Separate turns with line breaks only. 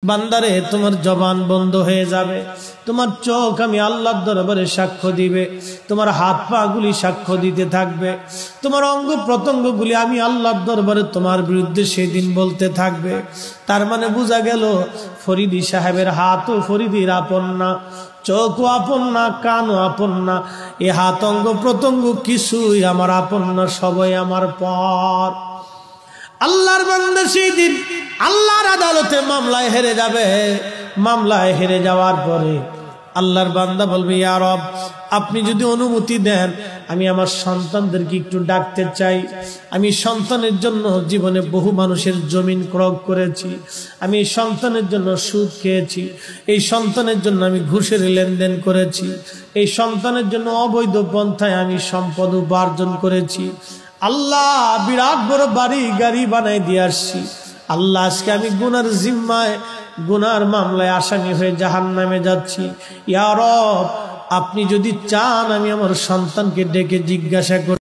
বান্দারে তোমার জবান বন্ধ হয়ে যাবে, তোমার চোখ আমি আল্লাহর দরবারে সাক্ষ্য দিবে, তোমার হাত পা গুলি সাক্ষ্য দিতে থাকবে, তোমার অঙ্গ প্রত্যঙ্গগুলি আমি আল্লাহর দরবারে তোমার বিরুদ্ধে সেদিন বলতে থাকবে। তার মানে বোঝা গেল ফরিদি সাহেবের হাতও ফরিদির আপন না, চোখও আপন না, কানও আপন না, এ হাত অঙ্গ প্রত্যঙ্গ কিছুই আমার আপন না, সবাই আমার পর। আল্লাহর বান্দা সেই দিন আল্লাহর আদালতে মামলায় হেরে যাবে। মামলায় হেরে যাওয়ার পরে আল্লাহর বান্দা বলবে, ইয়া রব, আপনি যদি অনুমতি দেন আমি আমার সন্তানদেরকে একটু ডাকতে চাই। আমি সন্তানের জন্য জীবনে বহু মানুষের জমিন ক্রয় করেছি, আমি এই সন্তানের জন্য সুদ খেয়েছি, এই সন্তানের জন্য আমি ঘুষের লেনদেন করেছি, এই সন্তানের জন্য অবৈধ পন্থায় আমি সম্পদ উপার্জন করেছি। আল্লাহ, বিরাট বড় বাড়ি গাড়ি বানাই দিয়ে আসছি। আল্লাহ, আজকে আমি গুনার জিম্মায় গুনার মামলায় আসামি হয়ে জাহান্নামে যাচ্ছি। ইয়া রব, আপনি যদি চান আমি আমার সন্তানকে ডেকে জিজ্ঞাসা করি।